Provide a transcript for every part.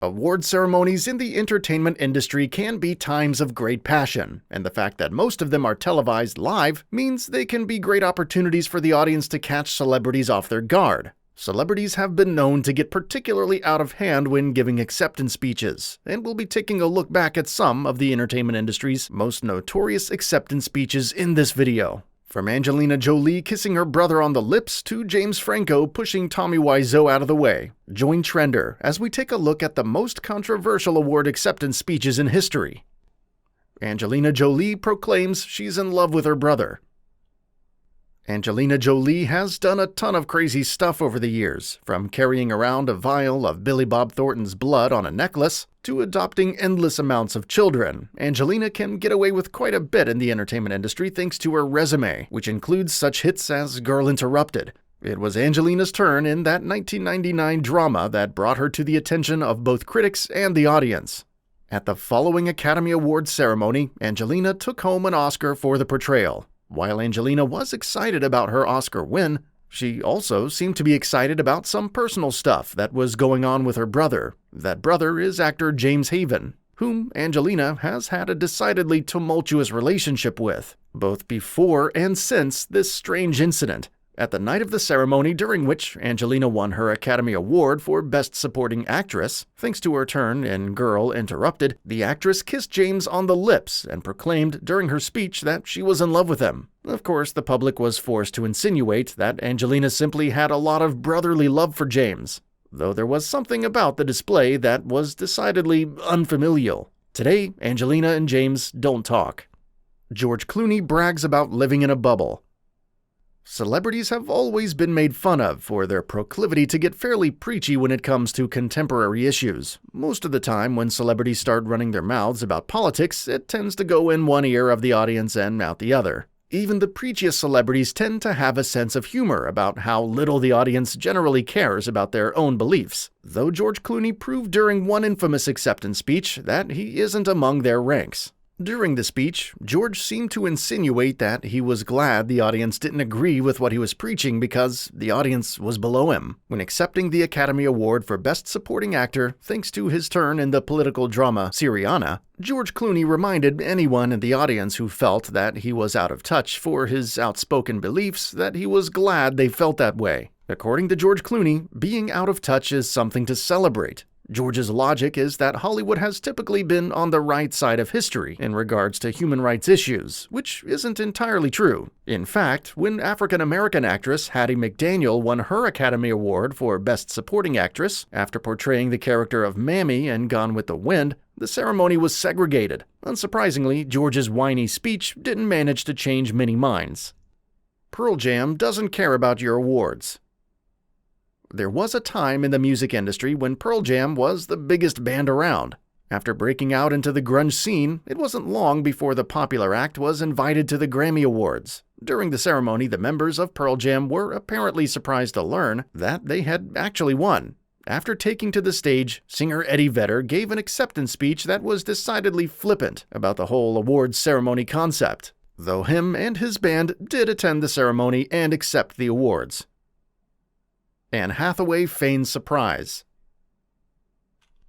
Award ceremonies in the entertainment industry can be times of great passion, and the fact that most of them are televised live means they can be great opportunities for the audience to catch celebrities off their guard. Celebrities have been known to get particularly out of hand when giving acceptance speeches, and we'll be taking a look back at some of the entertainment industry's most notorious acceptance speeches in this video. From Angelina Jolie kissing her brother on the lips to James Franco pushing Tommy Wiseau out of the way, join Trender as we take a look at the most controversial award acceptance speeches in history. Angelina Jolie proclaims she's in love with her brother. Angelina Jolie has done a ton of crazy stuff over the years, from carrying around a vial of Billy Bob Thornton's blood on a necklace to adopting endless amounts of children. Angelina can get away with quite a bit in the entertainment industry thanks to her resume, which includes such hits as Girl Interrupted. It was Angelina's turn in that 1999 drama that brought her to the attention of both critics and the audience. At the following Academy Awards ceremony, Angelina took home an Oscar for the portrayal. While Angelina was excited about her Oscar win, she also seemed to be excited about some personal stuff that was going on with her brother. That brother is actor James Haven, whom Angelina has had a decidedly tumultuous relationship with, both before and since this strange incident. At the night of the ceremony during which Angelina won her Academy Award for Best Supporting Actress, thanks to her turn in Girl Interrupted, the actress kissed James on the lips and proclaimed during her speech that she was in love with him. Of course, the public was forced to insinuate that Angelina simply had a lot of brotherly love for James, though there was something about the display that was decidedly unfamilial. Today, Angelina and James don't talk. George Clooney brags about living in a bubble. Celebrities have always been made fun of for their proclivity to get fairly preachy when it comes to contemporary issues. Most of the time, when celebrities start running their mouths about politics, it tends to go in one ear of the audience and out the other. Even the preachiest celebrities tend to have a sense of humor about how little the audience generally cares about their own beliefs, though George Clooney proved during one infamous acceptance speech that he isn't among their ranks. During the speech, George seemed to insinuate that he was glad the audience didn't agree with what he was preaching because the audience was below him. When accepting the Academy Award for Best Supporting Actor, thanks to his turn in the political drama Ceremonies, George Clooney reminded anyone in the audience who felt that he was out of touch for his outspoken beliefs that he was glad they felt that way. According to George Clooney, being out of touch is something to celebrate. George's logic is that Hollywood has typically been on the right side of history in regards to human rights issues, which isn't entirely true. In fact, when African-American actress Hattie McDaniel won her Academy Award for Best Supporting Actress after portraying the character of Mammy in Gone with the Wind, the ceremony was segregated. Unsurprisingly, George's whiny speech didn't manage to change many minds. Pearl Jam doesn't care about your awards. There was a time in the music industry when Pearl Jam was the biggest band around. After breaking out into the grunge scene, it wasn't long before the popular act was invited to the Grammy Awards. During the ceremony, the members of Pearl Jam were apparently surprised to learn that they had actually won. After taking to the stage, singer Eddie Vedder gave an acceptance speech that was decidedly flippant about the whole awards ceremony concept, though him and his band did attend the ceremony and accept the awards. Anne Hathaway feigns surprise.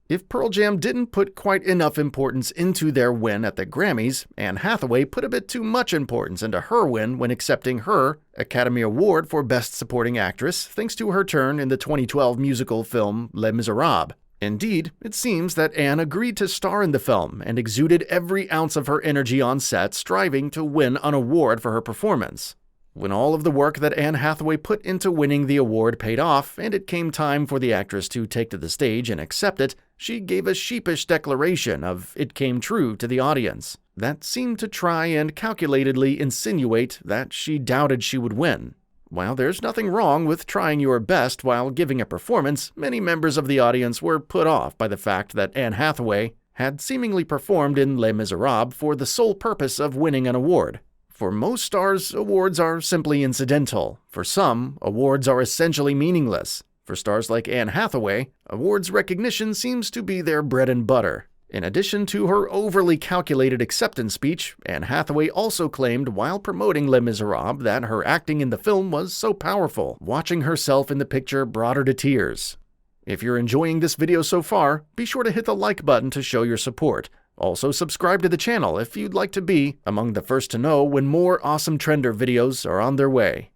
If Pearl Jam didn't put quite enough importance into their win at the Grammys, Anne Hathaway put a bit too much importance into her win when accepting her Academy Award for Best Supporting Actress thanks to her turn in the 2012 musical film Les Miserables. Indeed, it seems that Anne agreed to star in the film and exuded every ounce of her energy on set, striving to win an award for her performance. When all of the work that Anne Hathaway put into winning the award paid off, and it came time for the actress to take to the stage and accept it, she gave a sheepish declaration of "it came true" to the audience that seemed to try and calculatedly insinuate that she doubted she would win. While there's nothing wrong with trying your best while giving a performance, many members of the audience were put off by the fact that Anne Hathaway had seemingly performed in Les Miserables for the sole purpose of winning an award. For most stars, awards are simply incidental. For some, awards are essentially meaningless. For stars like Anne Hathaway, awards recognition seems to be their bread and butter. In addition to her overly calculated acceptance speech, Anne Hathaway also claimed while promoting Les Miserables that her acting in the film was so powerful, watching herself in the picture brought her to tears. If you're enjoying this video so far, be sure to hit the like button to show your support. Also, subscribe to the channel if you'd like to be among the first to know when more awesome Trender videos are on their way.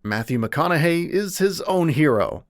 Matthew McConaughey is his own hero.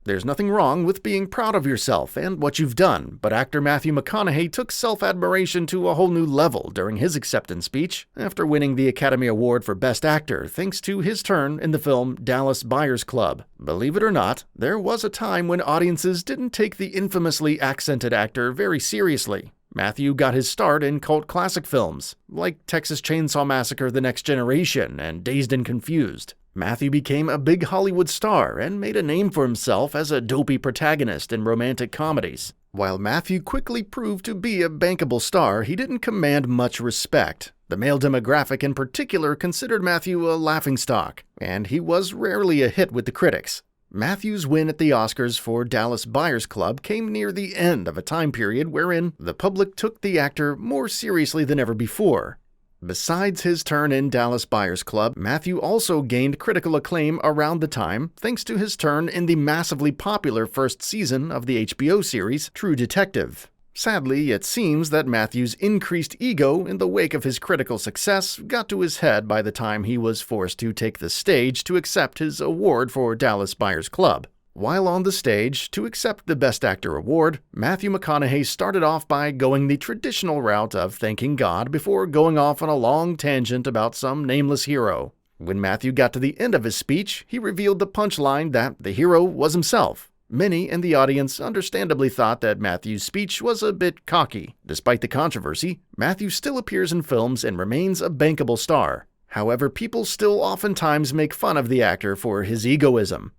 There's nothing wrong with being proud of yourself and what you've done, but actor Matthew McConaughey took self-admiration to a whole new level during his acceptance speech after winning the Academy Award for Best Actor thanks to his turn in the film Dallas Buyers Club. Believe it or not, there was a time when audiences didn't take the infamously accented actor very seriously. Matthew got his start in cult classic films, like Texas Chainsaw Massacre: The Next Generation and Dazed and Confused. Matthew became a big Hollywood star and made a name for himself as a dopey protagonist in romantic comedies. While Matthew quickly proved to be a bankable star, he didn't command much respect. The male demographic in particular considered Matthew a laughingstock, and he was rarely a hit with the critics. Matthew's win at the Oscars for Dallas Buyers Club came near the end of a time period wherein the public took the actor more seriously than ever before. Besides his turn in Dallas Buyers Club, Matthew also gained critical acclaim around the time thanks to his turn in the massively popular first season of the HBO series True Detective. Sadly, it seems that Matthew's increased ego in the wake of his critical success got to his head by the time he was forced to take the stage to accept his award for Dallas Buyers Club. While on the stage to accept the Best Actor award, Matthew McConaughey started off by going the traditional route of thanking God before going off on a long tangent about some nameless hero. When Matthew got to the end of his speech, he revealed the punchline that the hero was himself. Many in the audience understandably thought that Matthew's speech was a bit cocky. Despite the controversy, Matthew still appears in films and remains a bankable star. However, people still oftentimes make fun of the actor for his egoism.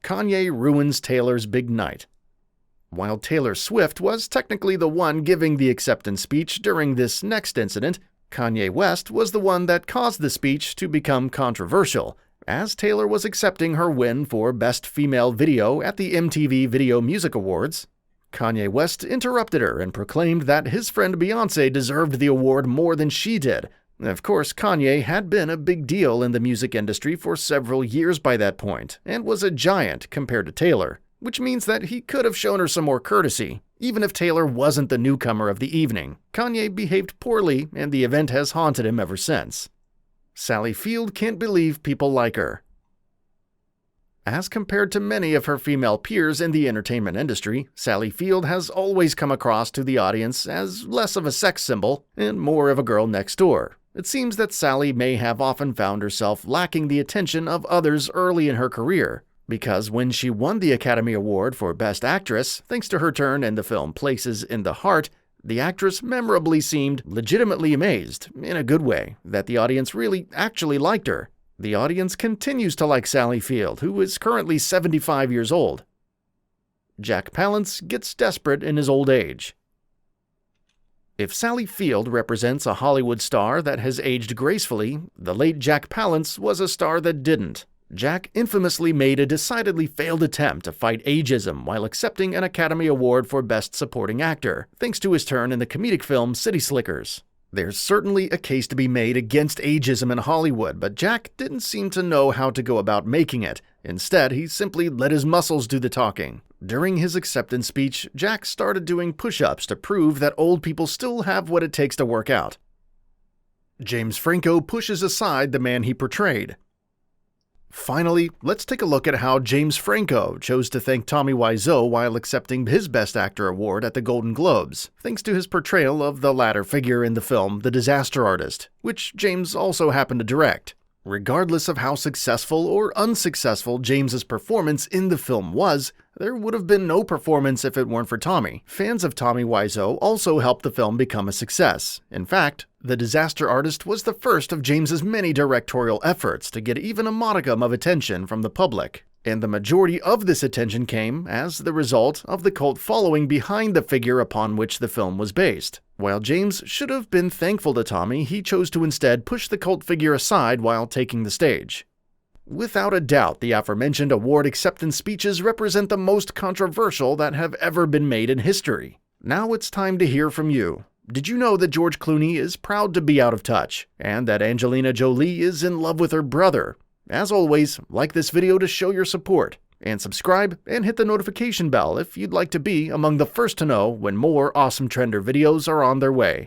Kanye ruins Taylor's big night. While Taylor Swift was technically the one giving the acceptance speech during this next incident, Kanye West was the one that caused the speech to become controversial, as Taylor was accepting her win for Best Female Video at the MTV Video Music Awards. Kanye West interrupted her and proclaimed that his friend Beyoncé deserved the award more than she did. Of course, Kanye had been a big deal in the music industry for several years by that point, and was a giant compared to Taylor, which means that he could have shown her some more courtesy. Even if Taylor wasn't the newcomer of the evening, Kanye behaved poorly, and the event has haunted him ever since. Sally Field can't believe people like her. As compared to many of her female peers in the entertainment industry, Sally Field has always come across to the audience as less of a sex symbol and more of a girl next door. It seems that Sally may have often found herself lacking the attention of others early in her career, because when she won the Academy Award for Best Actress, thanks to her turn in the film Places in the Heart, the actress memorably seemed legitimately amazed, in a good way, that the audience really actually liked her. The audience continues to like Sally Field, who is currently 75 years old. Jack Palance gets desperate in his old age. If Sally Field represents a Hollywood star that has aged gracefully, the late Jack Palance was a star that didn't. Jack infamously made a decidedly failed attempt to fight ageism while accepting an Academy Award for Best Supporting Actor, thanks to his turn in the comedic film City Slickers. There's certainly a case to be made against ageism in Hollywood, but Jack didn't seem to know how to go about making it. Instead, he simply let his muscles do the talking. During his acceptance speech, Jack started doing push-ups to prove that old people still have what it takes to work out. James Franco pushes aside the man he portrayed. Finally, let's take a look at how James Franco chose to thank Tommy Wiseau while accepting his Best Actor award at the Golden Globes, thanks to his portrayal of the latter figure in the film The Disaster Artist, which James also happened to direct. Regardless of how successful or unsuccessful James's performance in the film was, there would have been no performance if it weren't for Tommy. Fans of Tommy Wiseau also helped the film become a success. In fact, The Disaster Artist was the first of James's many directorial efforts to get even a modicum of attention from the public. And the majority of this attention came as the result of the cult following behind the figure upon which the film was based. While James should have been thankful to Tommy, he chose to instead push the cult figure aside while taking the stage. Without a doubt, the aforementioned award acceptance speeches represent the most controversial that have ever been made in history. Now it's time to hear from you. Did you know that George Clooney is proud to be out of touch, and that Angelina Jolie is in love with her brother? As always, like this video to show your support. and subscribe and hit the notification bell if you'd like to be among the first to know when more awesome Trender videos are on their way.